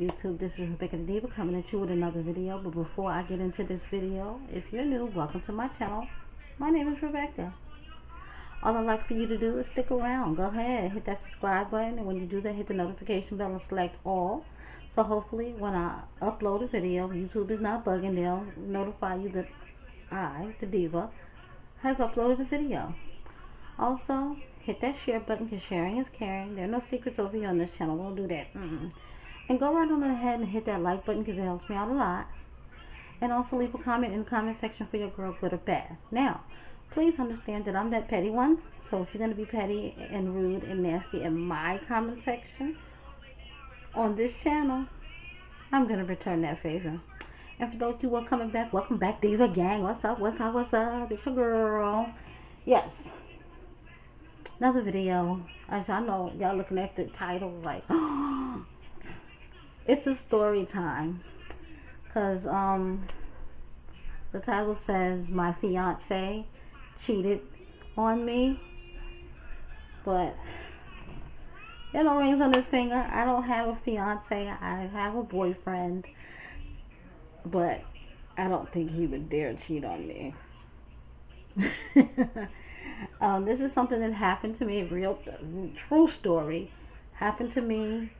YouTube? This is Rebecca the Diva coming at you with another video. But before I get into this video, if you're new, welcome to my channel. My name is Rebecca. All I'd like for you to do is stick around. Go ahead, hit that subscribe button, and when you do that, hit the notification bell and select all. So hopefully when I upload a video, YouTube is not bugging. They'll notify you that I, the Diva, has uploaded a video. Also, hit that share button because sharing is caring. There are no secrets over here on this channel. We'll do that. And go right on ahead and hit that like button because it helps me out a lot. And also leave a comment in the comment section for your girl, good or bad. Now, please understand that I'm that petty one. So if you're going to be petty and rude and nasty in my comment section on this channel, I'm going to return that favor. And for those of you who are coming back, welcome back, Diva Gang. What's up, what's up, what's up? It's your girl. Yes. Another video. As I know, y'all looking at the title like, oh, it's a story time. Because the title says my fiance cheated on me. But there are no rings on his finger. I don't have a fiance. I have a boyfriend. But I don't think he would dare cheat on me. This is something that happened to me, true story. Happened to me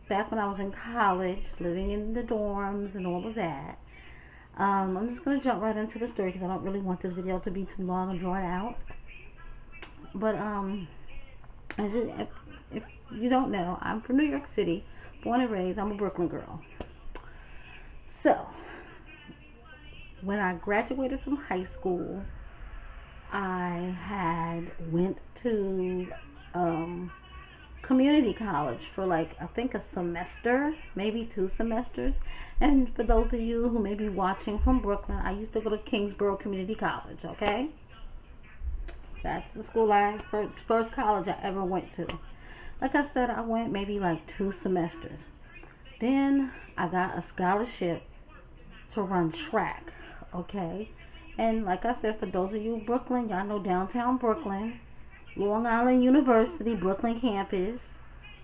back when I was in college, living in the dorms and all of that. I'm just going to jump right into the story because I don't really want this video to be too long and drawn out. But if you don't know, I'm from New York City, born and raised. I'm a Brooklyn girl. So, when I graduated from high school, I had went to community college for like, I think a semester, maybe 2 semesters. And for those of you who may be watching from Brooklyn, I used to go to Kingsborough Community College, okay? That's the school first college I ever went to. Like I said, I went maybe like 2 semesters. Then I got a scholarship to run track, okay? And like I said, for those of you Brooklyn, y'all know downtown Brooklyn, Long Island University, Brooklyn campus.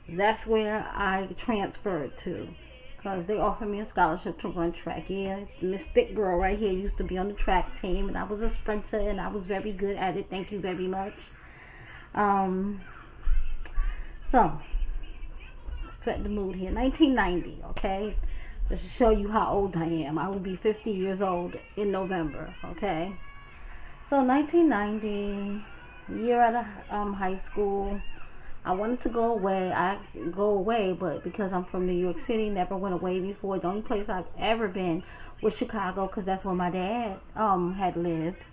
That's where I transferred to because they offered me a scholarship to run track. Yeah, Miss Thick Girl right here used to be on the track team, and I was a sprinter, and I was very good at it. Thank you very much. So, set the mood here. 1990, okay? Just to show you how old I am. I will be 50 years old in November, okay? So 1990, year out of high school, I wanted to go away. But because I'm from New York City, never went away before. The only place I've ever been was Chicago because that's where my dad had lived.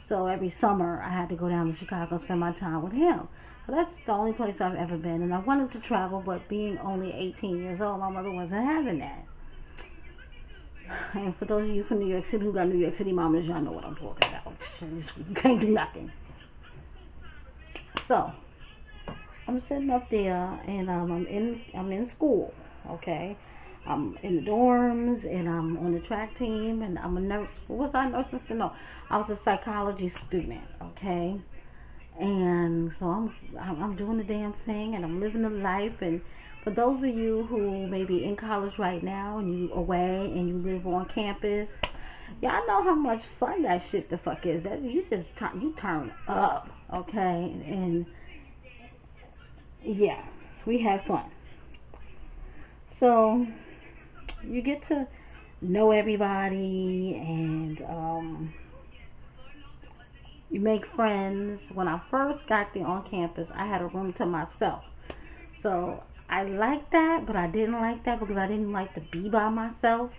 So every summer I had to go down to Chicago and spend my time with him. So that's the only place I've ever been. And I wanted to travel, but being only 18 years old, my mother wasn't having that. And for those of you from New York City who got New York City mamas, y'all know what I'm talking about. You can't do nothing. So I'm sitting up there, and I'm in school. Okay, I'm in the dorms, and I'm on the track team, and I'm a nurse. What was I nurse? No, I was a psychology student. Okay, and so I'm doing the damn thing, and I'm living the life. And for those of you who may be in college right now and you away and you live on campus, y'all know how much fun that shit the fuck is. That you just turn up, okay? And yeah, we have fun. So you get to know everybody, and you make friends. When I first got there on campus, I had a room to myself. So I liked that, but I didn't like that because I didn't like to be by myself.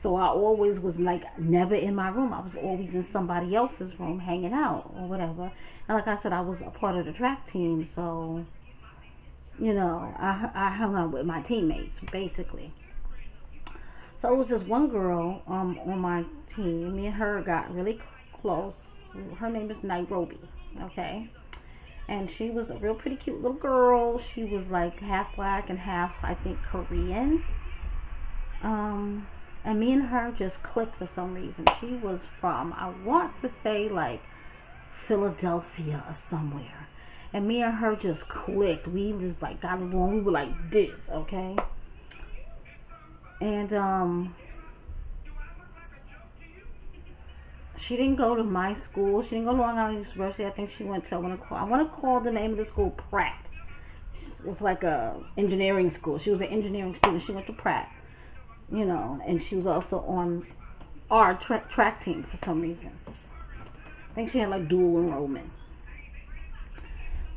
So I always was like never in my room. I was always in somebody else's room hanging out or whatever. And like I said, I was a part of the track team, so you know, I hung out with my teammates basically. So it was just one girl on my team. Me and her got really close. Her name is Nairobi, okay? And she was a real pretty cute little girl. She was like half black and half, I think, Korean. And me and her just clicked for some reason. She was from, I want to say, like Philadelphia or somewhere. And me and her just clicked. We just like got along. We were like this, okay? And she didn't go to my school. She didn't go to Long Island University. I think she went to, I want to call the name of the school Pratt. It was like a engineering school. She was an engineering student. She went to Pratt, you know, and she was also on our track team for some reason. I think she had like dual enrollment.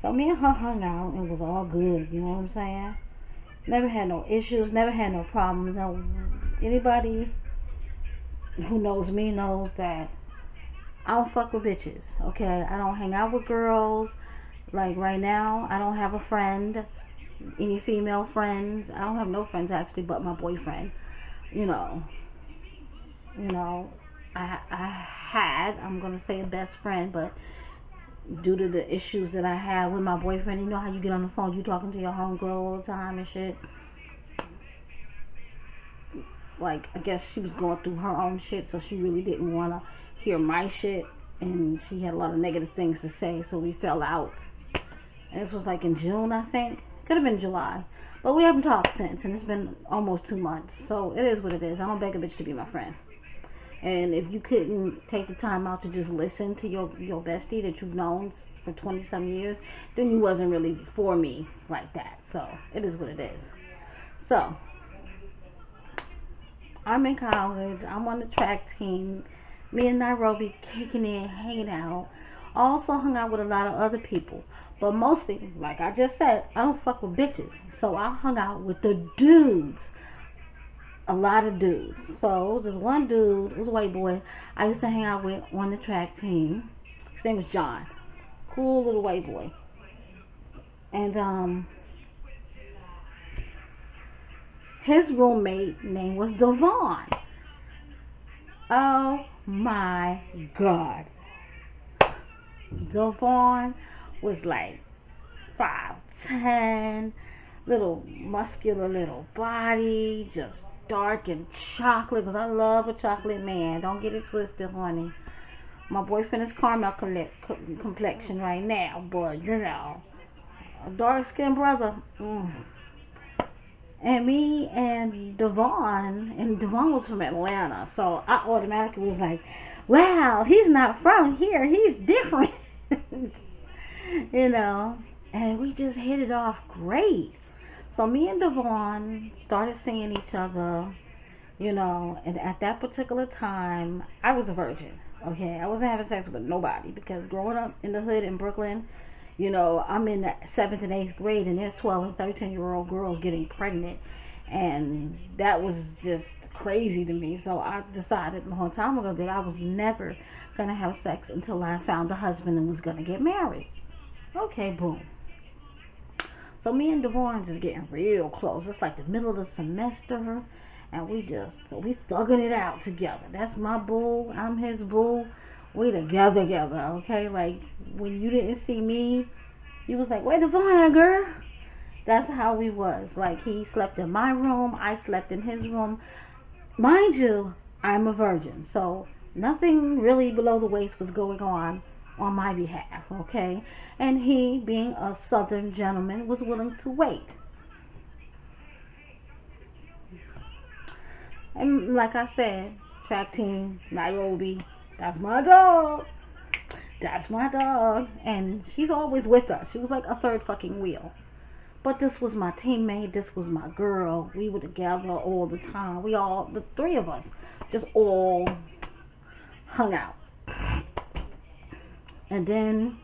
So me and her hung out and it was all good, you know what I'm saying? Never had no issues, never had no problems. No, anybody who knows me knows that I don't fuck with bitches, okay? I don't hang out with girls. Like right now, I don't have a friend, any female friends. I don't have no friends actually but my boyfriend, you know. You know, I'm going to say a best friend, but due to the issues that I have with my boyfriend, you know how you get on the phone, you talking to your homegirl all the time and shit. Like, I guess she was going through her own shit, so she really didn't want to hear my shit, and she had a lot of negative things to say, so we fell out. And this was like in June, I think. Could have been July. But we haven't talked since, and it's been almost 2 months, so it is what it is. I don't beg a bitch to be my friend. And if you couldn't take the time out to just listen to your bestie that you've known for 20 some years, then you wasn't really for me like that. So it is what it is. So I'm in college. I'm on the track team. Me and Nairobi kicking it, hanging out. Also hung out with a lot of other people. But mostly, like I just said, I don't fuck with bitches. So I hung out with the dudes. A lot of dudes. So it was this one dude, it was a white boy, I used to hang out with on the track team. His name was John. Cool little white boy. And his roommate name was Devon. Oh my God. Devon was like 5'10", little muscular little body, just dark and chocolate, because I love a chocolate man. Don't get it twisted, honey. My boyfriend is caramel complexion right now, but you know, a dark skinned brother. And me and Devon was from Atlanta, so I automatically was like, wow, he's not from here, he's different. You know, and we just hit it off great. So me and Devon started seeing each other, you know, and at that particular time, I was a virgin, okay? I wasn't having sex with nobody because growing up in the hood in Brooklyn, you know, I'm in the 7th and 8th grade and there's 12 and 13-year-old girls getting pregnant. And that was just crazy to me. So I decided a long time ago that I was never going to have sex until I found a husband and was going to get married. Okay, boom. So me and Devon just getting real close. It's like the middle of the semester, and we thugging it out together. That's my boo. I'm his boo. We together, okay? Like, when you didn't see me, you was like, where Devon at, girl? That's how we was. Like, he slept in my room. I slept in his room. Mind you, I'm a virgin. So, nothing really below the waist was going on my behalf, okay? And he, being a southern gentleman, was willing to wait. And like I said, track team, Nairobi, that's my dog. That's my dog. And she's always with us. She was like a third fucking wheel. But this was my teammate. This was my girl. We were together all the time. We all, the three of us, just all hung out. And then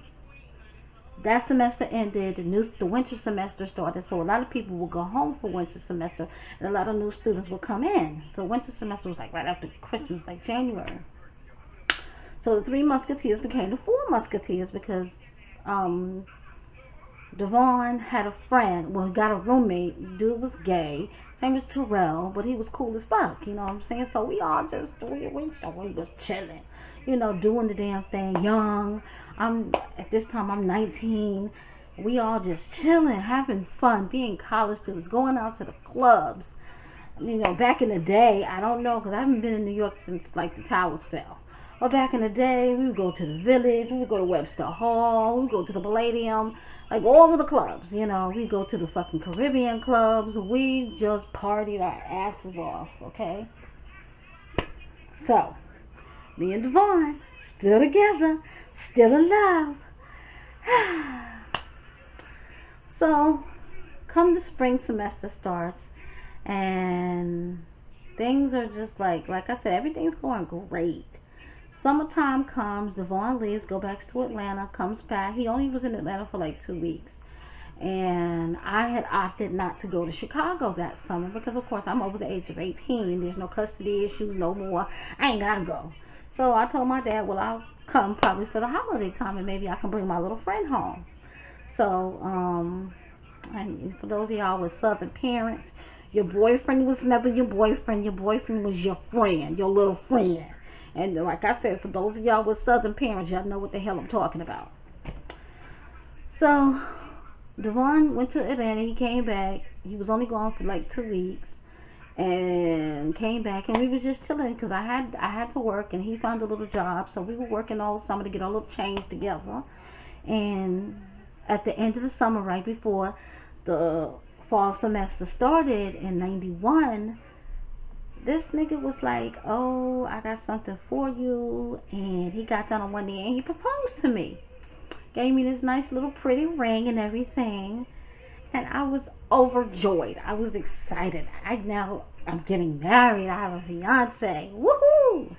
that semester ended, the winter semester started, so a lot of people would go home for winter semester, and a lot of new students would come in. So winter semester was like right after Christmas, like January. So the Three Musketeers became the Four Musketeers because Devon had a friend, well, he got a roommate. Dude was gay. His name was Terrell, but he was cool as fuck, you know what I'm saying? So we all just, we was chilling, you know, doing the damn thing, young. At this time, I'm 19. We all just chilling, having fun, being college students, going out to the clubs. You know, back in the day, I don't know, because I haven't been in New York since, like, the towers fell. Or back in the day, we would go to the Village, we would go to Webster Hall, we would go to the Palladium, like all of the clubs, you know. We go to the fucking Caribbean clubs. We just partied our asses off, okay? So, me and Devon, still together, still in love. So, come the spring semester starts, and things are just like I said, everything's going great. Summertime comes, Devon leaves, go back to Atlanta, comes back. He only was in Atlanta for like 2 weeks. And I had opted not to go to Chicago that summer because, of course, I'm over the age of 18. There's no custody issues no more. I ain't gotta go. So I told my dad, well, I'll come probably for the holiday time and maybe I can bring my little friend home. So, and for those of y'all with Southern parents, your boyfriend was never your boyfriend. Your boyfriend was your friend, your little friend. And like I said, for those of y'all with Southern parents, y'all know what the hell I'm talking about. So, Devon went to Atlanta. He came back. He was only gone for like 2 weeks, and came back, and we was just chilling because I had to work, and he found a little job, so we were working all summer to get our little change together. And at the end of the summer, right before the fall semester started in '91, this nigga was like, "Oh, I got something for you," and he got down on one knee and he proposed to me. Gave me this nice little pretty ring and everything, and I was overjoyed. I was excited. I'm getting married. I have a fiance. Woohoo!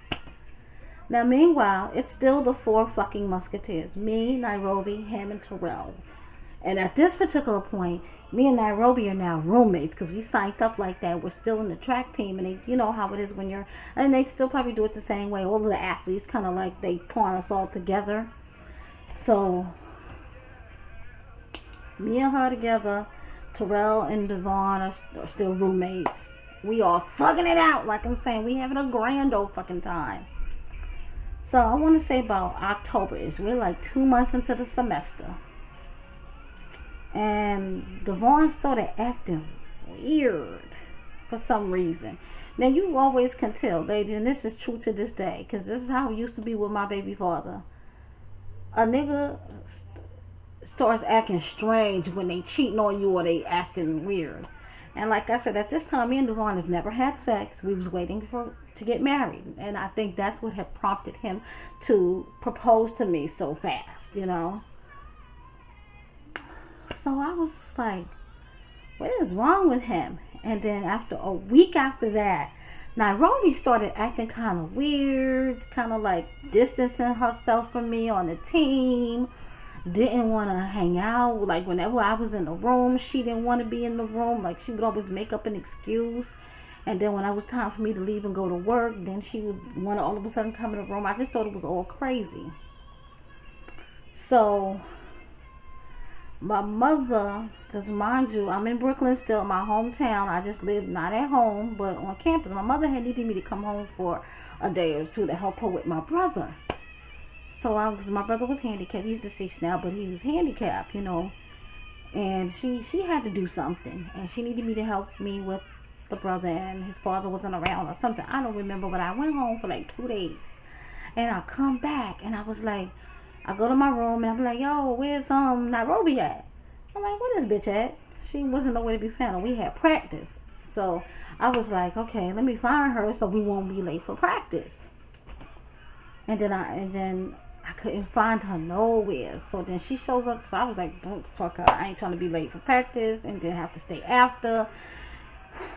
Now, meanwhile, it's still the four fucking musketeers. Me, Nairobi, him, and Terrell. And at this particular point, me and Nairobi are now roommates because we signed up like that. We're still in the track team, and you know how it is when you're, and they still probably do it the same way. All of the athletes kind of like they pawn us all together. So, me and her together, Terrell and Devon are still roommates. We all thugging it out, like I'm saying. We having a grand old fucking time. So, I want to say about October-ish. We're like 2 months into the semester. And Devon started acting weird for some reason. Now, you always can tell, ladies, and this is true to this day, because this is how it used to be with my baby father. A nigga starts acting strange when they cheating on you or they acting weird. And like I said, at this time, me and Devon have never had sex. We was waiting to get married. And I think that's what had prompted him to propose to me so fast, you know. So I was like, what is wrong with him? And then after a week after that, Nairobi started acting kind of weird, kind of like distancing herself from me on the team. Didn't want to hang out. Like whenever I was in the room, she didn't want to be in the room. Like she would always make up an excuse. And then when it was time for me to leave and go to work, then she would want to all of a sudden come in the room. I just thought it was all crazy. So my mother, because mind you, I'm in Brooklyn still, my hometown. I just live not at home, but on campus. My mother had needed me to come home for a day or two to help her with my brother. So my brother was handicapped. He's deceased now, but he was handicapped, you know. And she had to do something, and she needed me to help me with the brother, and his father wasn't around or something. I don't remember, but I went home for like 2 days, and I come back, and I was like, I go to my room, and I'm like, yo, where's Nairobi at? I'm like, where this bitch at? She wasn't nowhere to be found, and we had practice. So I was like, okay, let me find her so we won't be late for practice. And then I couldn't find her nowhere. So then she shows up. So I was like, don't fuck her. I ain't trying to be late for practice and then have to stay after.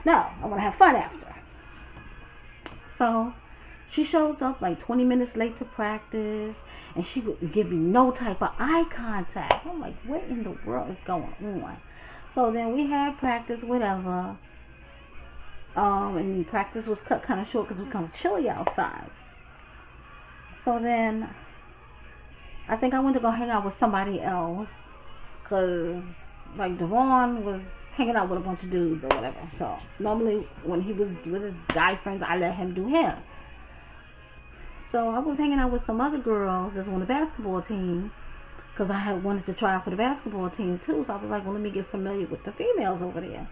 No, I want to have fun after. So she shows up like 20 minutes late to practice, and she would give me no type of eye contact. I'm like, what in the world is going on? So then we had practice, whatever. And practice was cut kind of short because it was kind of chilly outside. So then I think I went to go hang out with somebody else, because like Devon was hanging out with a bunch of dudes or whatever. So normally when he was with his guy friends, I let him do him. So I was hanging out with some other girls that's on the basketball team, because I had wanted to try out for the basketball team too. So I was like, well, let me get familiar with the females over there.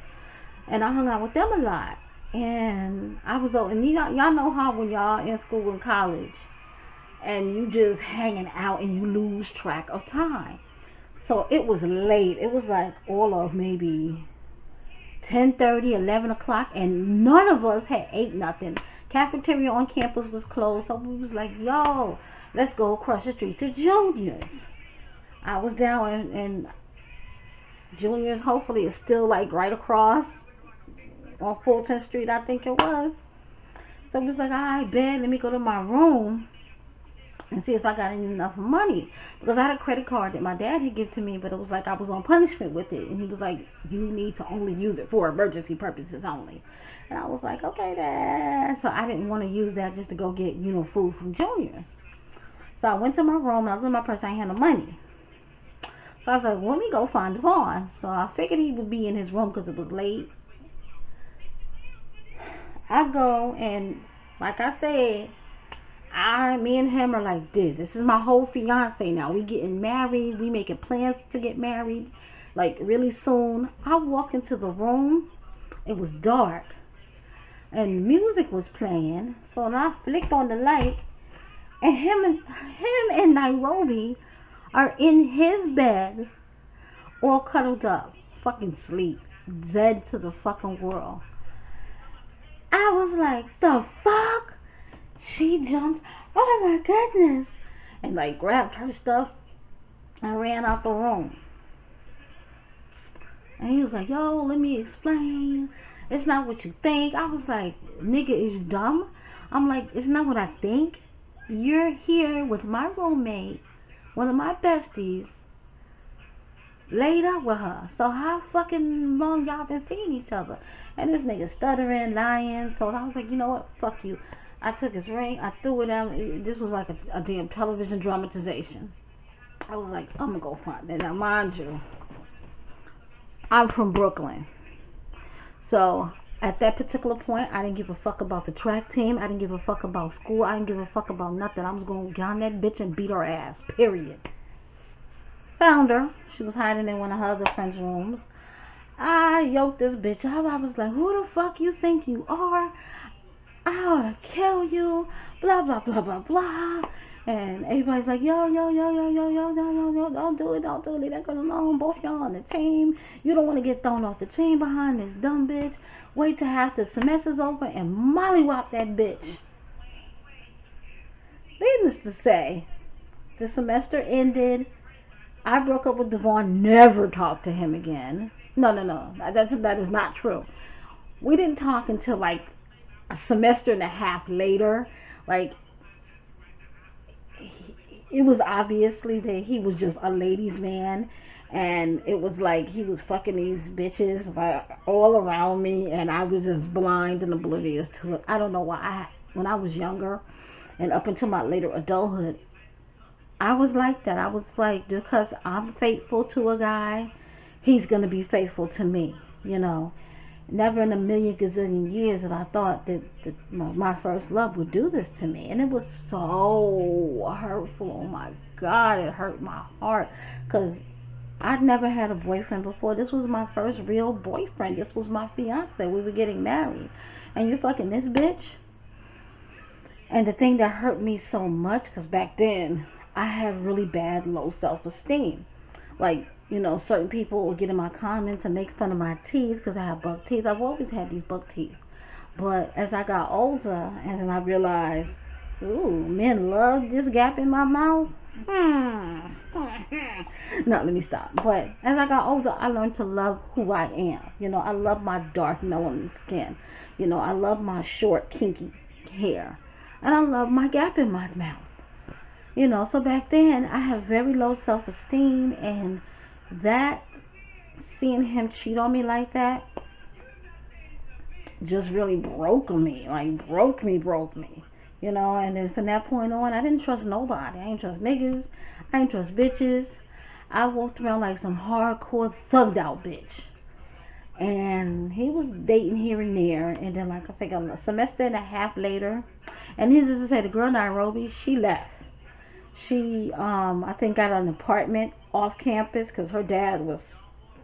And I hung out with them a lot. And I was, and y'all know how when y'all in school and college, and you just hanging out and you lose track of time. So it was late. It was like all of maybe 10:30, 11 o'clock, and none of us had ate nothing. Cafeteria on campus was closed, so we was like, yo, let's go across the street to Junior's. I was down in Junior's. Hopefully it's still like right across on Fulton Street, I think it was. So we was like, alright, bet, let me go to my room and see if I got enough money, because I had a credit card that my dad had given to me, but it was like I was on punishment with it, and he was like, you need to only use it for emergency purposes only. And I was like, okay, Dad. So I didn't want to use that just to go get, food from Junior's. So I went to my room, and I was in my purse. I ain't had no money. So I was like, let me go find Devon. So I figured he would be in his room because it was late. I go, and like I said, me and him are like this. This is my whole fiance now. We getting married. We making plans to get married, like really soon. I walk into the room. It was dark, and music was playing. So when I flicked on the light, and him and Nairobi are in his bed, all cuddled up, fucking sleep, dead to the fucking world. I was like, the fuck? She jumped, oh my goodness, and like grabbed her stuff and ran out the room. And he was like, yo, let me explain. It's not what you think. I was like, nigga, is you dumb? I'm like, it's not what I think. You're here with my roommate, one of my besties, laid up with her. So how fucking long y'all been seeing each other? And this nigga stuttering, lying. So I was like, you know what? Fuck you. I took his ring. I threw it out. This was like a damn television dramatization. I was like, I'm gonna go find it. Now, mind you, I'm from Brooklyn. So at that particular point, I didn't give a fuck about the track team. I didn't give a fuck about school. I didn't give a fuck about nothing. I was gonna get on that bitch and beat her ass. Period. Found her. She was hiding in one of her other friends' rooms. I yoked this bitch up. I was like, who the fuck you think you are? I ought to kill you. Blah, blah, blah, blah, blah. And everybody's like, yo, don't do it, leave that girl alone. Both y'all on the team. You don't want to get thrown off the team behind this dumb bitch. Wait till after the semester's over and mollywop that bitch. Needless to say, the semester ended. I broke up with Devon, never talked to him again. No. That is not true. We didn't talk until like a semester and a half later. Like, it was obviously that he was just a ladies' man, and it was like he was fucking these bitches like all around me, and I was just blind and oblivious to it. I don't know why. When I was younger and up until my later adulthood, I was like that. I was like, because I'm faithful to a guy, he's gonna be faithful to me, Never in a million gazillion years that I thought that my first love would do this to me. And it was so hurtful. Oh my God, it hurt my heart. Because I'd never had a boyfriend before. This was my first real boyfriend. This was my fiance. We were getting married. And you're fucking this bitch? And the thing that hurt me so much, because back then, I had really bad low self-esteem. Like, certain people will get in my comments and make fun of my teeth because I have buck teeth. I've always had these buck teeth. But as I got older, and then I realized, ooh, men love this gap in my mouth. No, let me stop. But as I got older, I learned to love who I am. I love my dark melanin skin. I love my short, kinky hair. And I love my gap in my mouth. So back then, I had very low self-esteem, and that, seeing him cheat on me like that, just really broke me. Like, broke me. And then from that point on, I didn't trust nobody. I didn't trust niggas. I didn't trust bitches. I walked around like some hardcore thugged out bitch. And he was dating here and there. And then, like I said, a semester and a half later, and needless to say, the girl Nairobi, she left. She, I think, got an apartment off campus because her dad was,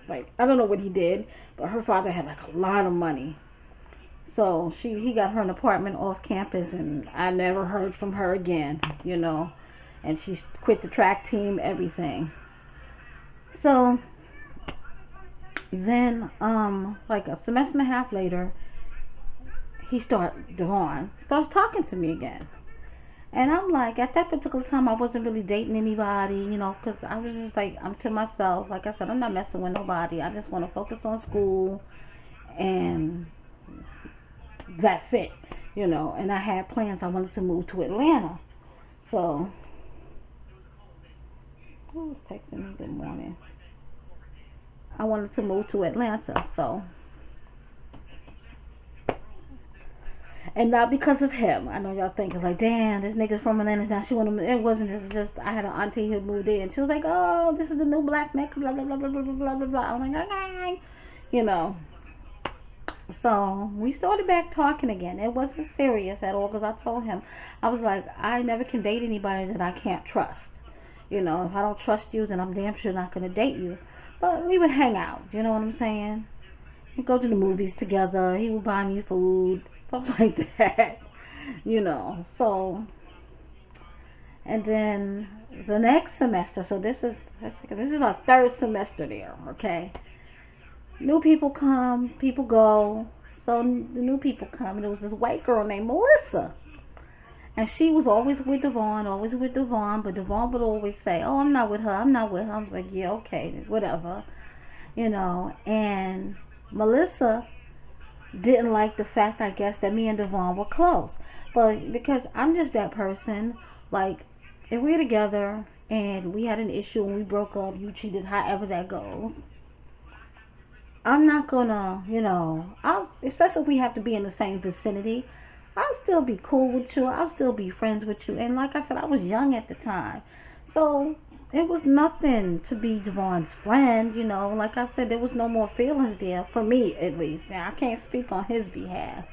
like, I don't know what he did, but her father had, like, a lot of money. So he got her an apartment off campus, and I never heard from her again, you know. And she quit the track team, everything. So then, like a semester and a half later, Devon starts talking to me again. And I'm like, at that particular time, I wasn't really dating anybody, you know, because I was just like, I'm to myself. Like I said, I'm not messing with nobody. I just want to focus on school, and that's it, you know. And I had plans. I wanted to move to Atlanta. So, who was texting me good morning? I wanted to move to Atlanta, so. And not because of him. I know y'all thinking like, damn, this nigga's from Atlanta. Now she wanted. It wasn't. It's just I had an auntie who moved in. She was like, oh, this is the new black Mecca. Blah blah blah blah blah blah blah blah. I'm like, okay, you know. So we started back talking again. It wasn't serious at all because I told him, I was like, I never can date anybody that I can't trust. You know, if I don't trust you, then I'm damn sure not gonna date you. But we would hang out. You know what I'm saying? We'd go to the movies together. He would buy me food, stuff like that. You know. So, and then the next semester. So this is our third semester there. Okay. New people come, people go. So the new people come, and there was this white girl named Melissa. And she was always with Devon, but Devon would always say, oh, I'm not with her. I was like, yeah, okay, whatever. You know, and Melissa didn't like the fact, I guess, that me and Devon were close. But because I'm just that person, like, if we're together and we had an issue and we broke up, you cheated, however that goes, I'm not gonna, you know, especially if we have to be in the same vicinity, I'll still be cool with you. I'll still be friends with you. And like I said, I was young at the time. So it was nothing to be Devon's friend, you know. Like I said, there was no more feelings there, for me at least. Now, I can't speak on his behalf,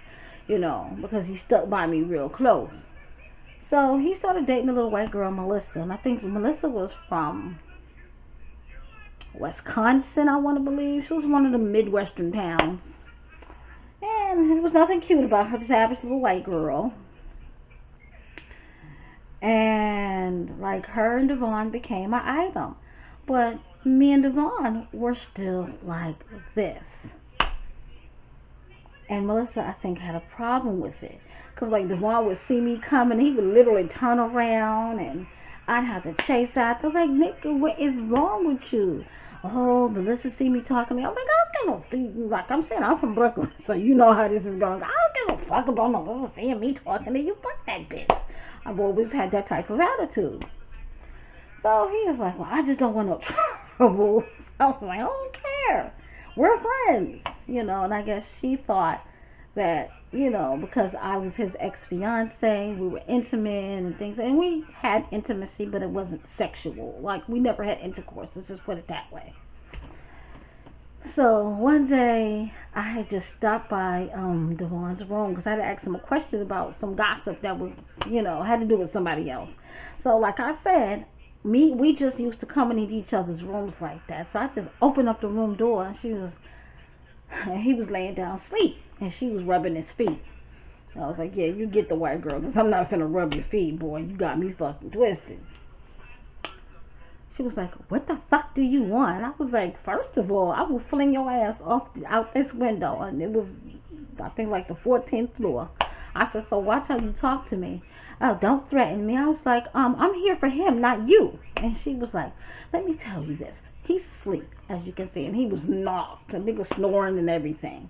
you know, because he stuck by me real close. So he started dating a little white girl, Melissa. And I think Melissa was from Wisconsin, I want to believe. She was one of the Midwestern towns. And there was nothing cute about her, this average little white girl. And like her and Devon became an item. But me and Devon were still like this. And Melissa, I think, had a problem with it. Because like Devon would see me coming, he would literally turn around and I'd have to chase after. Like, nigga, what is wrong with you? Oh, Melissa see me talking to me. I was like, I don't give no, like I'm saying, I'm from Brooklyn, so you know how this is going. I don't give a fuck about Melissa seeing me talking to you. Fuck that bitch. I've always had that type of attitude. So he was like, well, I just don't want no trouble. So I was like, I don't care. We're friends, you know. And I guess she thought that, you know, because I was his ex-fiance, we were intimate and things, and we had intimacy, but it wasn't sexual. Like, we never had intercourse, let's just put it that way. So one day I had just stopped by Devon's room because I had to ask him a question about some gossip that was, you know, had to do with somebody else. So like I said, we just used to come into each other's rooms like that. So I just opened up the room door and he was laying down asleep and she was rubbing his feet. And I was like, yeah, you get the white girl because I'm not finna rub your feet, boy. You got me fucking twisted. She was like, what the fuck do you want? And I was like, first of all, I will fling your ass out this window. And it was, I think, like the 14th floor. I said, so watch how you talk to me. Oh, don't threaten me. I was like, I'm here for him, not you. And she was like, let me tell you this. He's asleep, as you can see. And he was knocked. The nigga snoring and everything.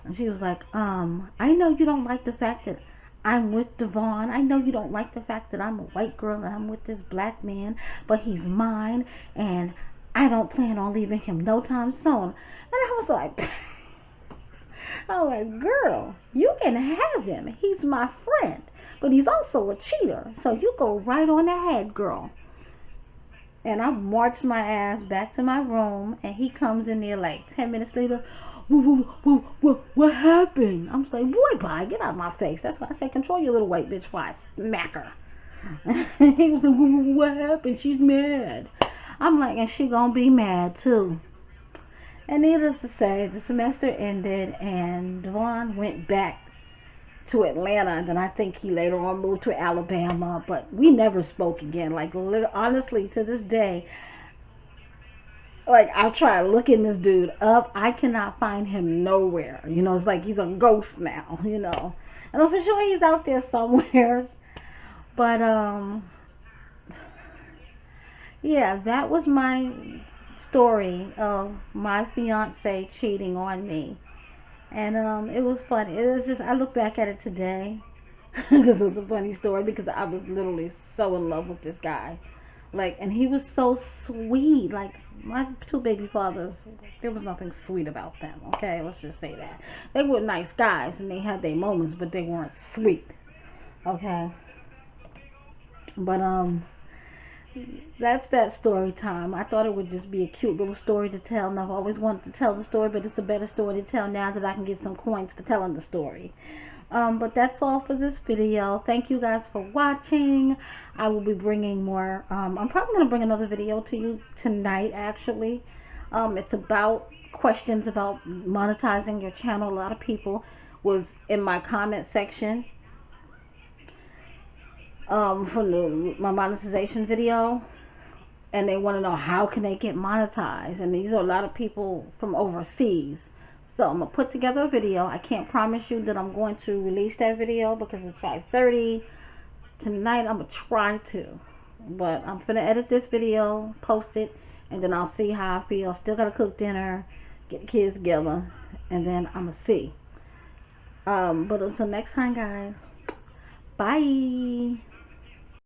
And she was like, I know you don't like the fact that I'm with Devon. I know you don't like the fact that I'm a white girl and I'm with this black man, but he's mine and I don't plan on leaving him no time soon. And I was like, girl, you can have him. He's my friend, but he's also a cheater. So you go right on ahead, girl. And I marched my ass back to my room and he comes in there like 10 minutes later. What happened? I'm like, boy, bye, get out of my face. That's why I say, control your little white bitch before I smack her. He was like, what happened? She's mad. I'm like, and she gonna be mad too. And needless to say, the semester ended and Devon went back to Atlanta, and then I think he later on moved to Alabama, but we never spoke again. Like, honestly, to this day, like, I've tried looking this dude up. I cannot find him nowhere. You know, it's like he's a ghost now, you know. And I'm for sure he's out there somewhere. But, yeah, that was my story of my fiance cheating on me. And it was funny. It was just, I look back at it today because it was a funny story because I was literally so in love with this guy. Like, and he was so sweet. Like, my two baby fathers, there was nothing sweet about them. Okay, let's just say that. They were nice guys and they had their moments, but they weren't sweet. Okay. But that's that story time. I thought it would just be a cute little story to tell, and I've always wanted to tell the story, but it's a better story to tell now that I can get some coins for telling the story. But that's all for this video. Thank you guys for watching. I will be bringing more. I'm probably going to bring another video to you tonight, actually. It's about questions about monetizing your channel. A lot of people was in my comment section from my monetization video, and they want to know how can they get monetized, and these are a lot of people from overseas. So I'm gonna put together a video. I can't promise you that I'm going to release that video because it's 5:30 tonight. I'm gonna try to, but I'm gonna edit this video, post it, and then I'll see how I feel. Still gotta cook dinner, get the kids together, and then I'm gonna see. But until next time, guys, bye.